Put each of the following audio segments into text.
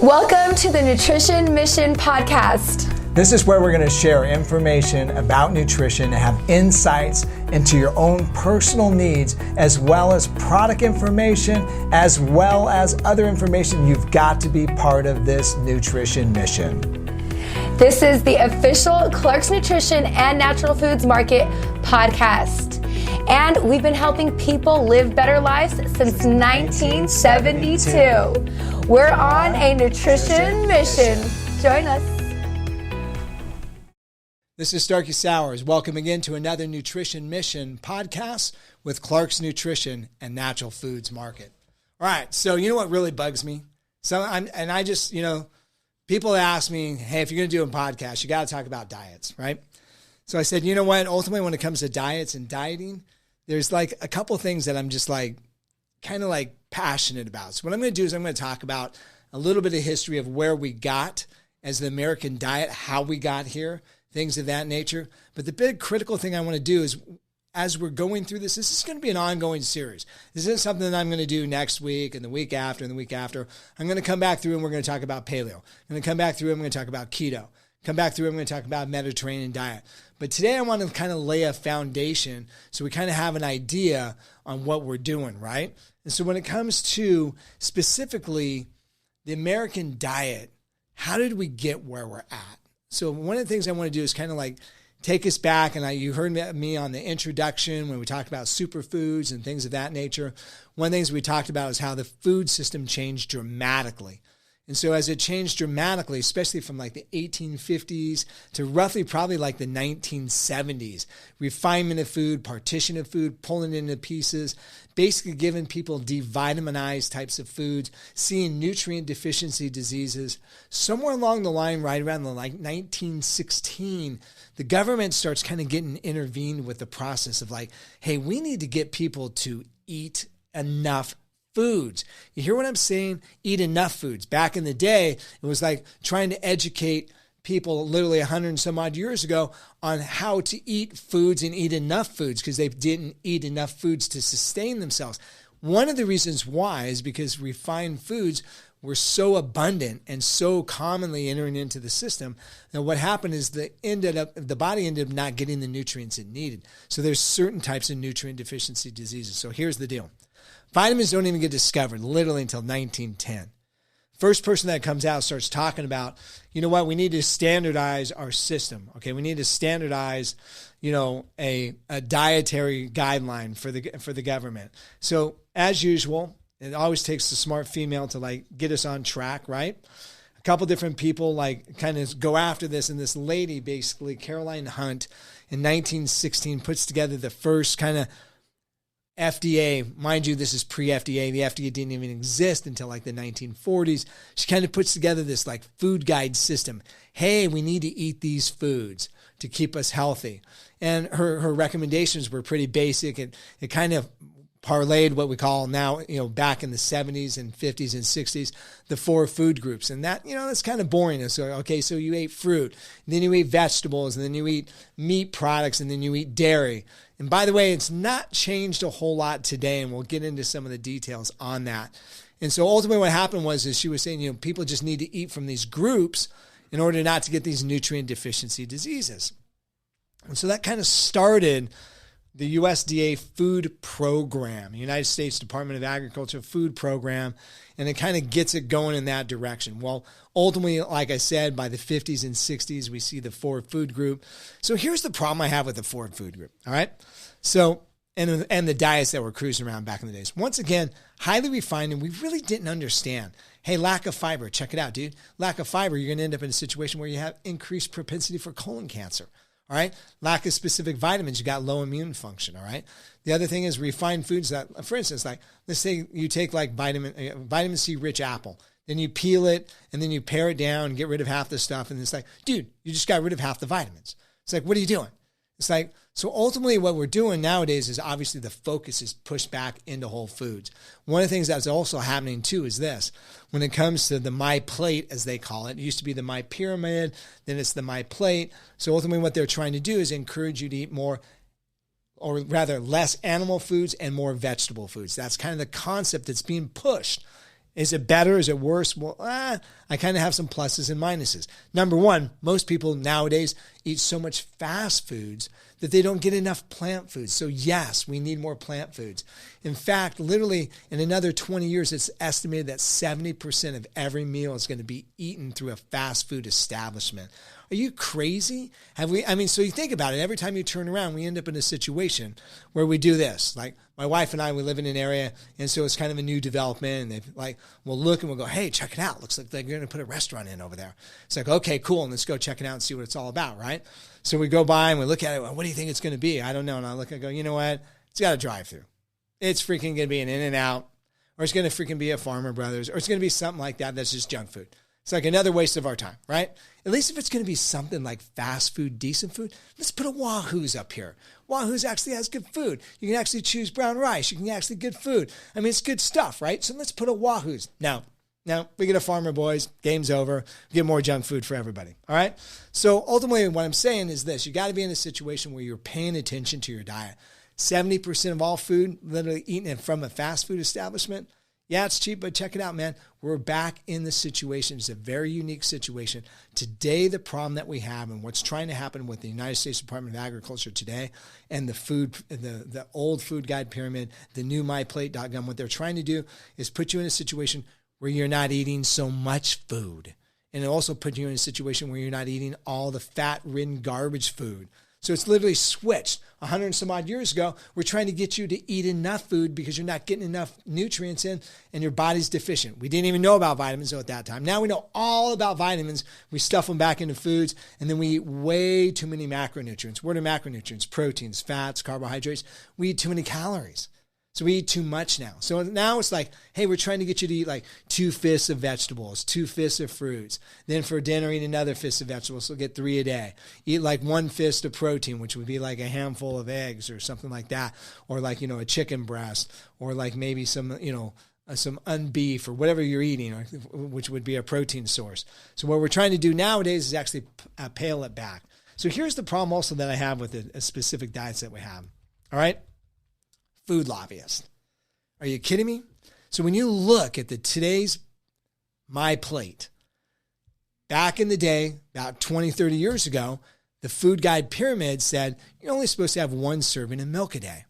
Welcome to the Nutrition Mission Podcast. This is where we're going to share information about nutrition, have insights into your own personal needs, as well as product information, as well as other information. You've got to be part of this nutrition mission. This is the official Clark's Nutrition and Natural Foods Market podcast. And we've been helping people live better lives since 1972. We're on a nutrition mission. Join us. This is Starkie Sowers. Welcome again to another Nutrition Mission podcast with Clark's Nutrition and Natural Foods Market. All right, so you know what really bugs me? People ask me, hey, if you're going to do a podcast, you got to talk about diets, right? So I said, you know what? Ultimately, when it comes to diets and dieting, there's like a couple things that I'm just like kind of like passionate about. So what I'm going to do is I'm going to talk about a little bit of history of where we got as the American diet, how we got here, things of that nature. But the big critical thing I want to do is as we're going through this is going to be an ongoing series. This isn't something that I'm going to do next week and the week after and the week after. I'm going to come back through and we're going to talk about paleo. I'm going to come back through and I'm going to talk about keto. Come back through, I'm going to talk about Mediterranean diet. But today I want to kind of lay a foundation so we kind of have an idea on what we're doing, right? And so when it comes to specifically the American diet, how did we get where we're at? So one of the things I want to do is kind of like take us back, and you heard me on the introduction when we talked about superfoods and things of that nature. One of the things we talked about is how the food system changed dramatically. And so as it changed dramatically, especially from like the 1850s to roughly probably like the 1970s, refinement of food, partition of food, pulling it into pieces, basically giving people devitaminized types of foods, seeing nutrient deficiency diseases. Somewhere along the line, right around the like 1916, the government starts kind of getting intervened with the process of like, hey, we need to get people to eat enough foods. You hear what I'm saying? Eat enough foods. Back in the day, it was like trying to educate people literally 100 and some odd years ago on how to eat foods and eat enough foods because they didn't eat enough foods to sustain themselves. One of the reasons why is because refined foods were so abundant and so commonly entering into the system. And what happened is the body ended up not getting the nutrients it needed. So there's certain types of nutrient deficiency diseases. So here's the deal. Vitamins don't even get discovered literally until 1910. First person that comes out starts talking about, you know what, we need to standardize our system. Okay, we need to standardize, a dietary guideline for the government. So as usual, it always takes a smart female to like get us on track, right? A couple different people like kind of go after this, and this lady, basically Caroline Hunt, in 1916 puts together the first kind of FDA, mind you, this is pre-FDA. The FDA didn't even exist until like the 1940s. She kind of puts together this like food guide system. Hey, we need to eat these foods to keep us healthy. And her recommendations were pretty basic. It kind of parlayed what we call now, back in the 70s and 50s and 60s, the 4 food groups. And that, that's kind of boring. So, okay, so you ate fruit, and then you eat vegetables, and then you eat meat products, and then you eat dairy. And by the way, it's not changed a whole lot today, and we'll get into some of the details on that. And so ultimately what happened was she was saying, people just need to eat from these groups in order not to get these nutrient deficiency diseases. And so that kind of started the USDA food program, United States Department of Agriculture food program, and it kind of gets it going in that direction. Well, ultimately, like I said, by the 50s and 60s, we see the 4 food group. So here's the problem I have with the 4 food group, all right? So, and the diets that were cruising around back in the days. Once again, highly refined, and we really didn't understand. Hey, lack of fiber, check it out, dude. Lack of fiber, you're going to end up in a situation where you have increased propensity for colon cancer. All right. Lack of specific vitamins, you got low immune function. All right. The other thing is refined foods that, for instance, like let's say you take like vitamin C rich apple, then you peel it and then you pare it down and get rid of half the stuff. And it's like, dude, you just got rid of half the vitamins. It's like, what are you doing? It's like, so ultimately what we're doing nowadays is obviously the focus is pushed back into whole foods. One of the things that's also happening too is this. When it comes to the My Plate, as they call it, it used to be the My Pyramid, then it's the My Plate. So ultimately what they're trying to do is encourage you to eat more, or rather less animal foods and more vegetable foods. That's kind of the concept that's being pushed Is it better? Is it worse? Well, I kind of have some pluses and minuses. Number one, most people nowadays eat so much fast foods that they don't get enough plant foods. So yes, we need more plant foods. In fact, literally in another 20 years, it's estimated that 70% of every meal is going to be eaten through a fast food establishment. Are you crazy? So you think about it. Every time you turn around, we end up in a situation where we do this. Like my wife and I, we live in an area, and so it's kind of a new development. And we'll look and we'll go, hey, check it out. Looks like they're going to put a restaurant in over there. It's like, okay, cool. And let's go check it out and see what it's all about, right? So we go by and we look at it. Well, what do you think it's going to be? I don't know. And I look and go, you know what? It's got a drive-through. It's freaking going to be an In-N-Out, or it's going to freaking be a Farmer Brothers, or it's going to be something like that that's just junk food. It's like another waste of our time, right? At least if it's going to be something like fast food, decent food, let's put a Wahoo's up here. Wahoo's actually has good food. You can actually choose brown rice. You can actually good food. I mean, it's good stuff, right? So let's put a Wahoo's. Now we get a Farmer Boys. Game's over. We get more junk food for everybody, all right? So ultimately what I'm saying is this. You got to be in a situation where you're paying attention to your diet. 70% of all food literally eaten from a fast food establishment. Yeah, it's cheap, but check it out, man. We're back in the situation. It's a very unique situation. Today, the problem that we have and what's trying to happen with the United States Department of Agriculture today and the old food guide pyramid, the new myplate.gov, what they're trying to do is put you in a situation where you're not eating so much food. And it also put you in a situation where you're not eating all the fat-ridden garbage food. So it's literally switched. 100 and some odd years ago, we're trying to get you to eat enough food because you're not getting enough nutrients in and your body's deficient. We didn't even know about vitamins though at that time. Now we know all about vitamins. We stuff them back into foods, and then we eat way too many macronutrients. What are macronutrients? Proteins, fats, carbohydrates. We eat too many calories. So we eat too much now. So now it's like, hey, we're trying to get you to eat like 2 fists of vegetables, 2 fists of fruits. Then for dinner, eat another fist of vegetables. So get 3 a day. Eat like 1 fist of protein, which would be like a handful of eggs or something like that. Or like, a chicken breast, or like maybe some unbeef or whatever you're eating, which would be a protein source. So what we're trying to do nowadays is actually pale it back. So here's the problem also that I have with the specific diets that we have. All right. Food lobbyist. Are you kidding me? So when you look at today's My Plate, back in the day, about 20, 30 years ago, the food guide pyramid said you're only supposed to have 1 serving of milk a day.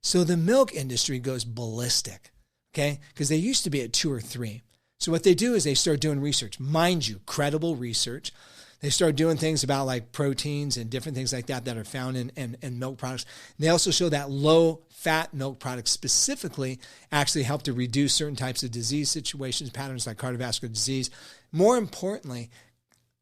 So the milk industry goes ballistic, okay? Because they used to be at 2 or 3. So what they do is they start doing research. Mind you, credible research. They start doing things about like proteins and different things like that are found in milk products. And they also show that low-fat milk products specifically actually help to reduce certain types of disease situations, patterns like cardiovascular disease. More importantly,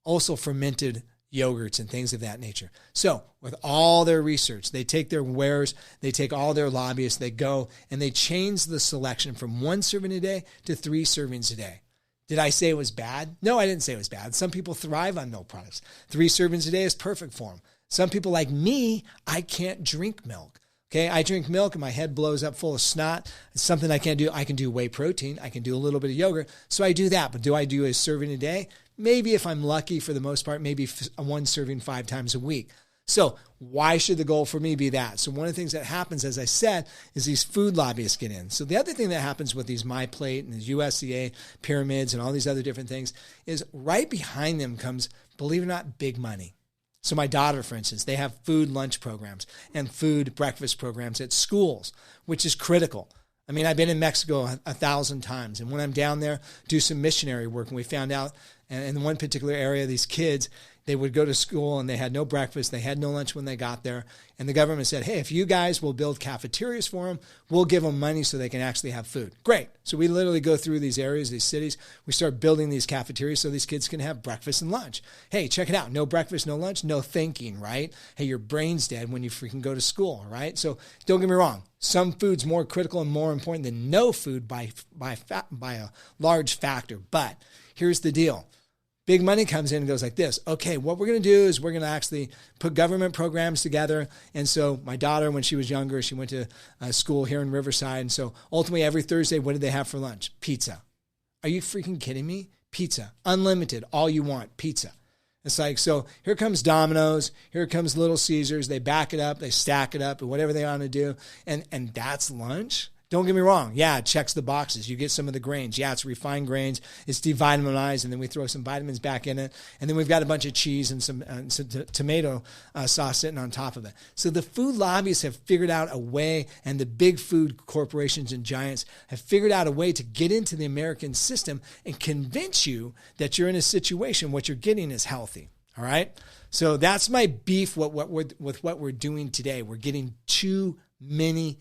also fermented yogurts and things of that nature. So with all their research, they take their wares, they take all their lobbyists, they go and they change the selection from 1 serving a day to 3 servings a day. Did I say it was bad? No, I didn't say it was bad. Some people thrive on milk products. 3 servings a day is perfect for them. Some people like me, I can't drink milk. Okay, I drink milk and my head blows up full of snot. It's something I can't do. I can do whey protein. I can do a little bit of yogurt. So I do that. But do I do a serving a day? Maybe if I'm lucky for the most part, maybe 1 serving 5 times a week. So why should the goal for me be that? So one of the things that happens, as I said, is these food lobbyists get in. So the other thing that happens with these My Plate and these USDA pyramids and all these other different things is right behind them comes, believe it or not, big money. So my daughter, for instance, they have food lunch programs and food breakfast programs at schools, which is critical. I mean, I've been in Mexico 1,000 times. And when I'm down there, do some missionary work. And we found out in one particular area, these kids, they would go to school and they had no breakfast. They had no lunch when they got there. And the government said, hey, if you guys will build cafeterias for them, we'll give them money so they can actually have food. Great. So we literally go through these areas, these cities. We start building these cafeterias so these kids can have breakfast and lunch. Hey, check it out. No breakfast, no lunch, no thinking, right? Hey, your brain's dead when you freaking go to school, right? So don't get me wrong. Some food's more critical and more important than no food by a large factor. But here's the deal. Big money comes in and goes like this. Okay, what we're going to do is we're going to actually put government programs together. And so my daughter, when she was younger, she went to school here in Riverside. And so ultimately every Thursday, what did they have for lunch? Pizza. Are you freaking kidding me? Pizza. Unlimited. All you want. Pizza. It's like, so here comes Domino's. Here comes Little Caesars. They back it up. They stack it up and whatever they want to do. And that's lunch. Don't get me wrong. Yeah, it checks the boxes. You get some of the grains. Yeah, it's refined grains. It's devitaminized, and then we throw some vitamins back in it. And then we've got a bunch of cheese and some tomato sauce sitting on top of it. So the food lobbyists have figured out a way, and the big food corporations and giants have figured out a way to get into the American system and convince you that you're in a situation what you're getting is healthy. All right? So that's my beef with what we're doing today. We're getting too many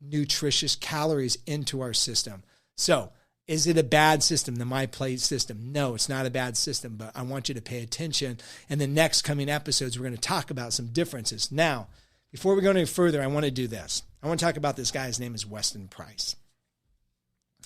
nutritious calories into our system. So is it a bad system, the My Plate system? No, it's not a bad system, but I want you to pay attention. In the next coming episodes, we're going to talk about some differences. Now, before we go any further, I want to do this. I want to talk about this guy. His name is Weston Price.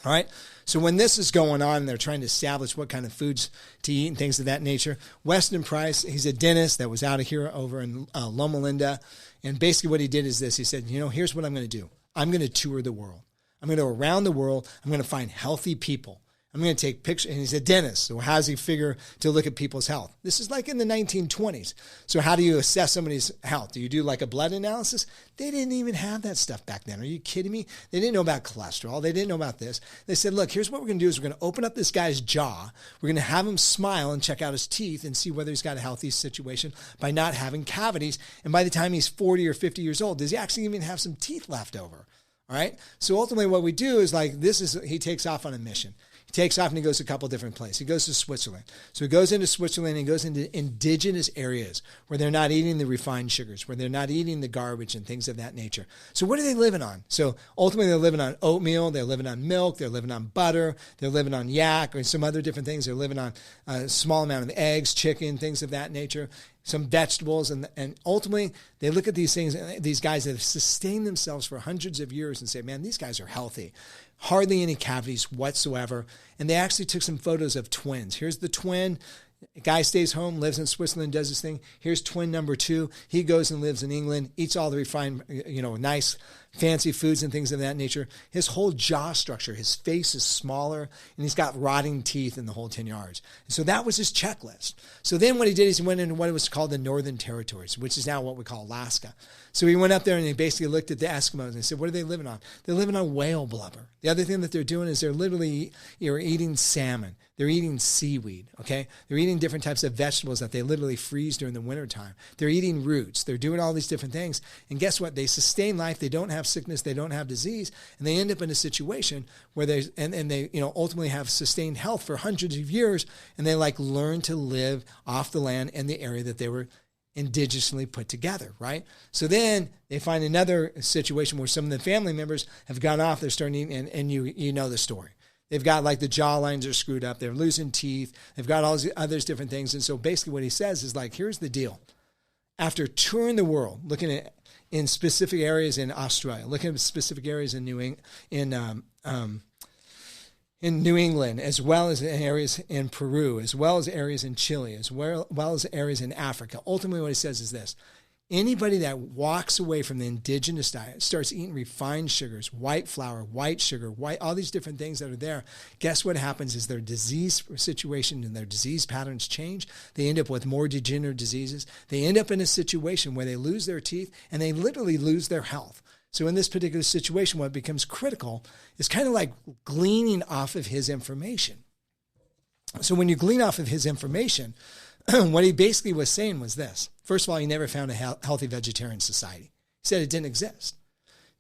All right. So when this is going on, they're trying to establish what kind of foods to eat and things of that nature. Weston Price, he's a dentist that was out of here over in Loma Linda. And basically what he did is this. He said, here's what I'm going to do. I'm going to tour the world. I'm going to go around the world. I'm going to find healthy people. I'm going to take pictures. And he's a dentist. So how does he figure to look at people's health? This is like in the 1920s. So how do you assess somebody's health? Do you do like a blood analysis? They didn't even have that stuff back then. Are you kidding me? They didn't know about cholesterol. They didn't know about this. They said, look, here's what we're going to do is we're going to open up this guy's jaw. We're going to have him smile and check out his teeth and see whether he's got a healthy situation by not having cavities. And by the time he's 40 or 50 years old, does he actually even have some teeth left over? All right. So ultimately what we do is he takes off on a mission. He takes off and he goes to a couple different places. He goes to Switzerland. So he goes into Switzerland and he goes into indigenous areas where they're not eating the refined sugars, where they're not eating the garbage and things of that nature. So what are they living on? So ultimately they're living on oatmeal, they're living on milk, they're living on butter, they're living on yak or some other different things. They're living on a small amount of eggs, chicken, things of that nature, some vegetables. And ultimately they look at these things, these guys that have sustained themselves for hundreds of years and say, man, these guys are healthy. Hardly any cavities whatsoever. And they actually took some photos of twins. Here's the twin. The guy stays home, lives in Switzerland, does his thing. Here's twin number 2. He goes and lives in England, eats all the refined, nice, fancy foods and things of that nature. His whole jaw structure, his face is smaller, and he's got rotting teeth in the whole 10 yards. And so that was his checklist. So then what he did is he went into what was called the Northern Territories, which is now what we call Alaska. So he went up there and he basically looked at the Eskimos and he said, what are they living on? They're living on whale blubber. The other thing that they're doing is they're literally eating salmon. They're eating seaweed, okay? They're eating different types of vegetables that they literally freeze during the wintertime. They're eating roots. They're doing all these different things. And guess what? They sustain life. They don't have sickness. They don't have disease. And they end up in a situation where they ultimately have sustained health for hundreds of years. And they learn to live off the land in the area that they were indigenously put together, right? So then they find another situation where some of the family members have gone off. They're starting eating, and you know the story. They've got the jaw lines are screwed up. They're losing teeth. They've got all these other different things. And so basically what he says is here's the deal. After touring the world, looking at in specific areas in Australia, looking at specific areas in New England, as well as areas in Peru, as well as areas in Chile, as well as areas in Africa. Ultimately what he says is this. Anybody that walks away from the indigenous diet, starts eating refined sugars, white flour, white sugar, all these different things that are there, guess what happens is their disease situation and their disease patterns change. They end up with more degenerative diseases. They end up in a situation where they lose their teeth and they literally lose their health. So in this particular situation, what becomes critical is kind of like gleaning off of his information. So when you glean off of his information, what he basically was saying was this. First of all, he never found a healthy vegetarian society. He said it didn't exist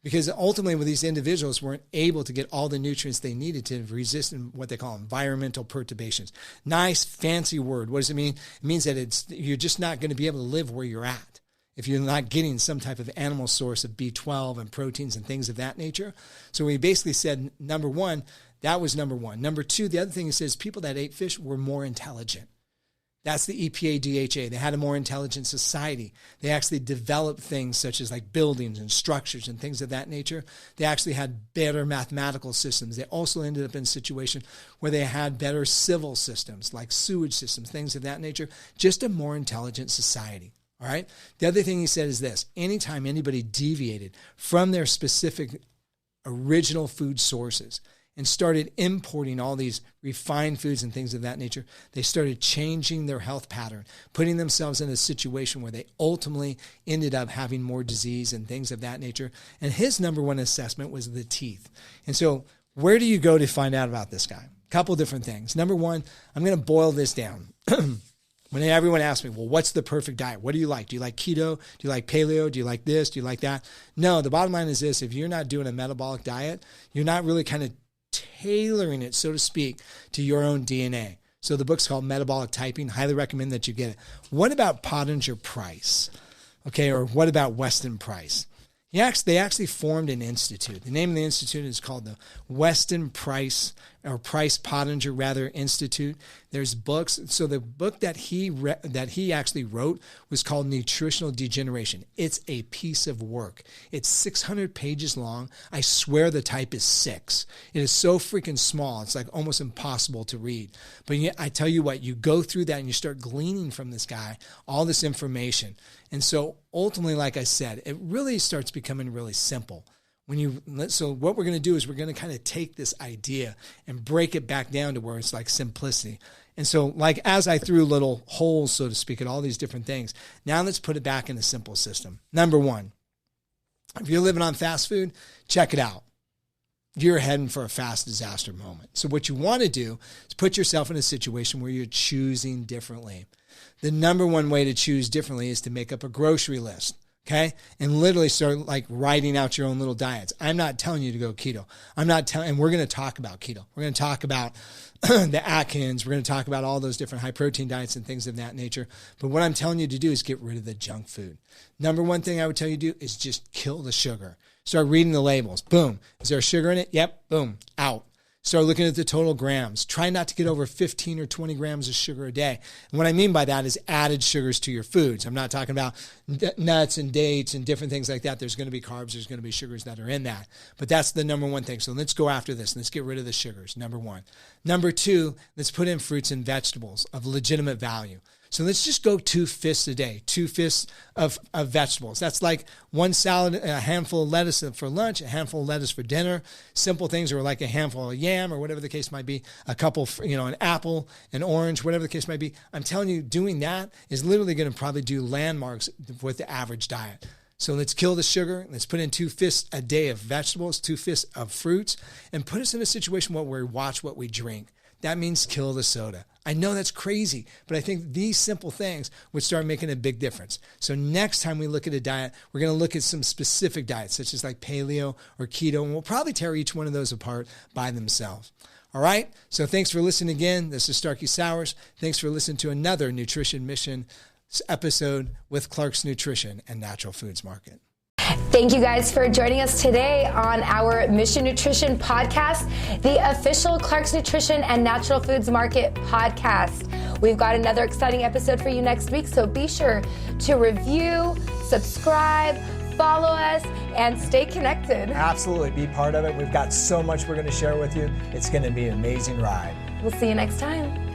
because ultimately these individuals weren't able to get all the nutrients they needed to resist what they call environmental perturbations. Nice, fancy word. What does it mean? It means that you're just not going to be able to live where you're at if you're not getting some type of animal source of B12 and proteins and things of that nature. So he basically said, number one, that was number one. Number two, the other thing he says, people that ate fish were more intelligent. That's the EPA DHA. They had a more intelligent society. They actually developed things such as buildings and structures and things of that nature. They actually had better mathematical systems. They also ended up in a situation where they had better civil systems, like sewage systems, things of that nature. Just a more intelligent society. All right. The other thing he said is this. Anytime anybody deviated from their specific original food sources and started importing all these refined foods and things of that nature, they started changing their health pattern, putting themselves in a situation where they ultimately ended up having more disease and things of that nature. And his number one assessment was the teeth. And so where do you go to find out about this guy? A couple different things. Number one, I'm going to boil this down. When everyone asks me, well, what's the perfect diet? What do you like? Do you like keto? Do you like paleo? Do you like this? Do you like that? No, the bottom line is this. If you're not doing a metabolic diet, you're not really kind of tailoring it, so to speak, to your own DNA. So the book's called Metabolic Typing. Highly recommend that you get it. What about Pottinger Price? Okay, or what about Weston Price? They actually formed an institute. The name of the institute is called the Weston Price, or Price Pottinger rather, Institute. There's books. So the book that he actually wrote was called Nutritional Degeneration. It's a piece of work. It's 600 pages long. I swear the type is 6. It is so freaking small. It's like almost impossible to read. But I tell you what, you go through that and you start gleaning from this guy all this information. And so ultimately, like I said, it really starts becoming really simple. So what we're going to do is we're going to kind of take this idea and break it back down to where it's like simplicity. And so like as I threw little holes, so to speak, at all these different things, now let's put it back in a simple system. Number one, if you're living on fast food, check it out. You're heading for a fast disaster moment. So what you want to do is put yourself in a situation where you're choosing differently. The number one way to choose differently is to make up a grocery list. Okay. And literally start like writing out your own little diets. I'm not telling you to go keto. And we're going to talk about keto. We're going to talk about the Atkins. We're going to talk about all those different high protein diets and things of that nature. But what I'm telling you to do is get rid of the junk food. Number one thing I would tell you to do is just kill the sugar. Start reading the labels. Boom. Is there sugar in it? Yep. Boom. Out. Start looking at the total grams. Try not to get over 15 or 20 grams of sugar a day. And what I mean by that is added sugars to your foods. I'm not talking about nuts and dates and different things like that. There's going to be carbs. There's going to be sugars that are in that. But that's the number one thing. So let's go after this. Let's get rid of the sugars, number one. Number two, let's put in fruits and vegetables of legitimate value. So let's just go 2 fists a day, 2 fists of vegetables. That's like one salad, a handful of lettuce for lunch, a handful of lettuce for dinner. Simple things are like a handful of yam or whatever the case might be, a couple, an apple, an orange, whatever the case might be. I'm telling you, doing that is literally going to probably do landmarks with the average diet. So let's kill the sugar. Let's put in 2 fists a day of vegetables, 2 fists of fruits, and put us in a situation where we watch what we drink. That means kill the soda. I know that's crazy, but I think these simple things would start making a big difference. So next time we look at a diet, we're going to look at some specific diets, such as like paleo or keto, and we'll probably tear each one of those apart by themselves. All right? So thanks for listening again. This is Starkie Sowers. Thanks for listening to another Nutrition Mission episode with Clark's Nutrition and Natural Foods Market. Thank you guys for joining us today on our Mission Nutrition podcast, the official Clark's Nutrition and Natural Foods Market podcast. We've got another exciting episode for you next week, so be sure to review, subscribe, follow us, and stay connected. Absolutely. Be part of it. We've got so much we're going to share with you. It's going to be an amazing ride. We'll see you next time.